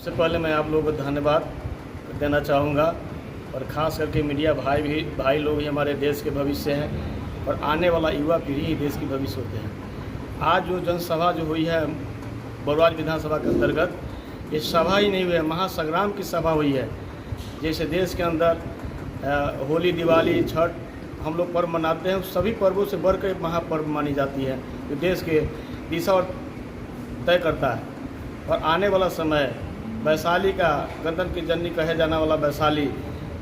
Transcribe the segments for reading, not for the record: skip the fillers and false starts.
सबसे पहले मैं आप लोगों को धन्यवाद देना चाहूँगा और ख़ास करके मीडिया भाई लोग ही हमारे देश के भविष्य हैं और आने वाला युवा पीढ़ी ही देश की भविष्य होते हैं। आज जो जनसभा जो हुई है बरवाज विधानसभा के अंतर्गत, ये सभा ही नहीं हुई है, महासंग्राम की सभा हुई है। जैसे देश के अंदर होली, दिवाली, छठ हम लोग पर्व मनाते हैं, सभी पर्वों से बढ़कर एक महापर्व मानी जाती है जो देश के दिशा और तय करता है। और आने वाला समय वैशाली का गणतंत्र की जननी कहे जाने वाला वैशाली,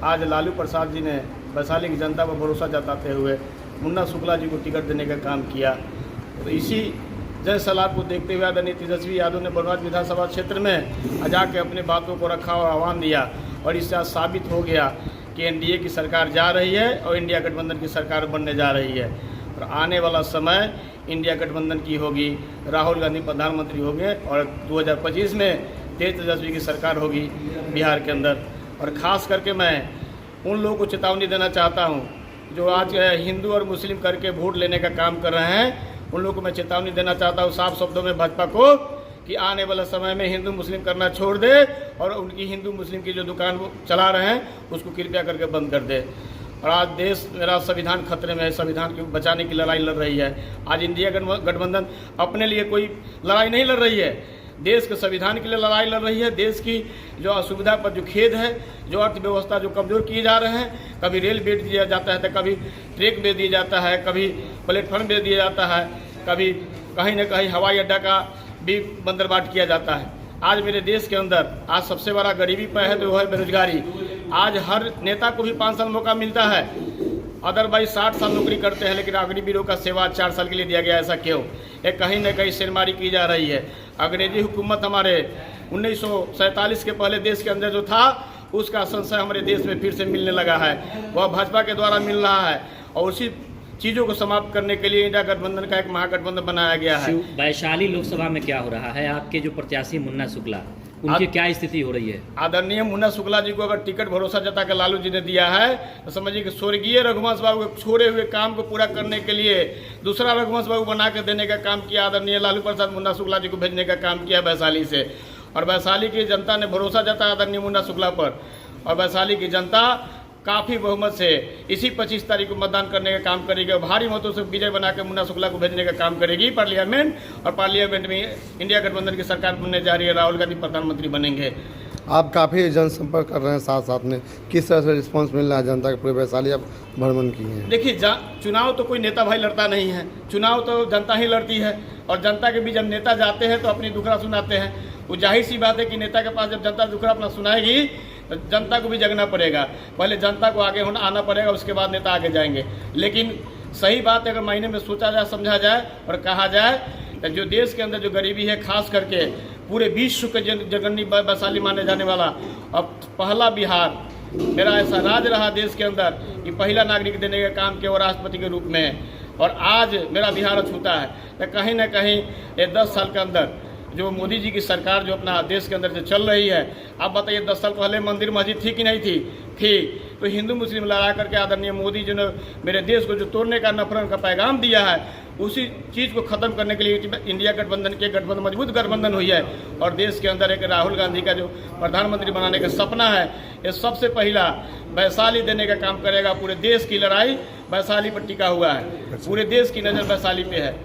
आज लालू प्रसाद जी ने वैशाली की जनता पर भरोसा जताते हुए मुन्ना शुक्ला जी को टिकट देने का काम किया। तो इसी जन सलाह को देखते हुए आदरणीय तेजस्वी यादव ने बरवाज विधानसभा क्षेत्र में जाके अपने बातों को रखा और आह्वान दिया और इससे आज साबित हो गया कि एनडीए की सरकार जा रही है और इंडिया गठबंधन की सरकार बनने जा रही है। और आने वाला समय इंडिया गठबंधन की होगी, राहुल गांधी प्रधानमंत्री होंगे और 2025 में तेजस्वी की सरकार होगी बिहार के अंदर। और ख़ास करके मैं उन लोगों को चेतावनी देना चाहता हूं जो आज हिंदू और मुस्लिम करके वोट लेने का काम कर रहे हैं। उन लोगों को मैं चेतावनी देना चाहता हूं साफ शब्दों में भाजपा को कि आने वाला समय में हिंदू मुस्लिम करना छोड़ दे और उनकी हिंदू मुस्लिम की जो दुकान वो चला रहे हैं उसको कृपया करके बंद कर दे। और आज देश, मेरा संविधान खतरे में है, संविधान को बचाने की लड़ाई लड़ रही है। आज इंडिया गठबंधन अपने लिए कोई लड़ाई नहीं लड़ रही है, देश के संविधान के लिए लड़ाई लड़ रही है। देश की जो असुविधा पर जो खेद है, जो अर्थव्यवस्था जो कमज़ोर किए जा रहे हैं, कभी रेल बेच दिया जाता है तो कभी ट्रैक बेच दिया जाता है, कभी प्लेटफॉर्म बेच दिया जाता है, कभी कहीं न कहीं हवाई अड्डा का भी बंदरबाट किया जाता है। आज मेरे देश के अंदर आज सबसे बड़ा गरीबी पर है तो वो है बेरोजगारी। आज हर नेता को भी 5 साल मौका मिलता है, अदरवाइज 60 साल नौकरी करते हैं, लेकिन अग्निवीरों का सेवा 4 साल के लिए दिया गया। ऐसा क्यों? ये कहीं न कहीं शेरमारी की जा रही है। अंग्रेजी हुकूमत हमारे 1947 के पहले देश के अंदर जो था उसका संशय हमारे देश में फिर से मिलने लगा है, वह भाजपा के द्वारा मिल रहा है। और उसी चीज़ों को समाप्त करने के लिए इंडिया गठबंधन का एक महागठबंधन बनाया गया है। वैशाली लोकसभा में क्या हो रहा है? आपके जो प्रत्याशी मुन्ना शुक्ला, उनकी क्या स्थिति हो रही है? आदरणीय मुन्ना शुक्ला जी को अगर टिकट भरोसा जता कर लालू जी ने दिया है तो समझिए कि स्वर्गीय रघुवंश बाबू के छोड़े हुए काम को पूरा करने के लिए दूसरा रघुवंश बाबू बना के देने का काम किया। आदरणीय लालू प्रसाद मुन्ना शुक्ला जी को भेजने का काम किया वैशाली से, और वैशाली की जनता ने भरोसा जताया आदरणीय मुन्ना शुक्ला पर। और वैशाली की जनता काफ़ी बहुमत से इसी 25 तारीख को मतदान करने का काम करेगी और भारी मतों से विजय बना के मुन्ना शुक्ला को भेजने का काम करेगी पार्लियामेंट। और पार्लियामेंट में इंडिया गठबंधन की सरकार बनने जा रही है, राहुल गांधी प्रधानमंत्री बनेंगे। आप काफ़ी जनसंपर्क कर रहे हैं, साथ साथ में किस तरह से रिस्पांस मिल रहा है जनता के? पूरे वैशाली आप भ्रमण किए हैं। देखिए, चुनाव तो कोई नेता भाई लड़ता नहीं है, चुनाव तो जनता ही लड़ती है। और जनता के बीच जब नेता जाते हैं तो अपनी दुखड़ा सुनाते हैं। वो जाहिर सी बात है कि नेता के पास जब जनता दुखड़ा अपना सुनाएगी तो जनता को भी जगना पड़ेगा। पहले जनता को आगे आना पड़ेगा, उसके बाद नेता आगे जाएंगे। लेकिन सही बात है, अगर मायने में सोचा जाए, समझा जाए और कहा जाए तो जो देश के अंदर जो गरीबी है, खास करके पूरे विश्व के जगन्नी वैशाली माने जाने वाला अब पहला बिहार मेरा ऐसा राज्य रहा देश के अंदर कि पहला नागरिक देने का काम किया वो राष्ट्रपति के रूप में। और आज मेरा बिहार छूता है तो कहीं ना कहीं ये 10 साल के अंदर जो मोदी जी की सरकार जो अपना देश के अंदर जो चल रही है, आप बताइए 10 साल पहले मंदिर मस्जिद थी कि नहीं थी? थी। तो हिंदू मुस्लिम लड़ा करके आदरणीय मोदी जी ने मेरे देश को जो तोड़ने का, नफरत का पैगाम दिया है, उसी चीज़ को ख़त्म करने के लिए इंडिया गठबंधन के गठबंधन मजबूत गठबंधन हुई है। और देश के अंदर एक राहुल गांधी का जो प्रधानमंत्री बनाने का सपना है, ये सबसे पहला वैशाली देने का काम करेगा। पूरे देश की लड़ाई वैशाली पर टिका हुआ है, पूरे देश की नज़र वैशाली पे है।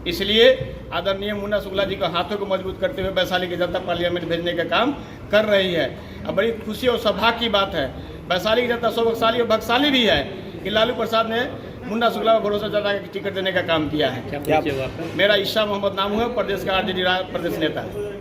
इसलिए आदरणीय मुन्ना शुक्ला जी के हाथों को मजबूत करते हुए वैशाली की जनता पार्लियामेंट भेजने का काम कर रही है। अब बड़ी खुशी और सौभाग्य की बात है, वैशाली की जनता सौभाग्यशाली और भाग्यशाली भी है कि लालू प्रसाद ने मुन्ना शुक्ला को भरोसा जता के टिकट देने का काम किया है। क्या? मेरा ईशा मोहम्मद नाम है, प्रदेश का आरजेडी प्रदेश नेता है।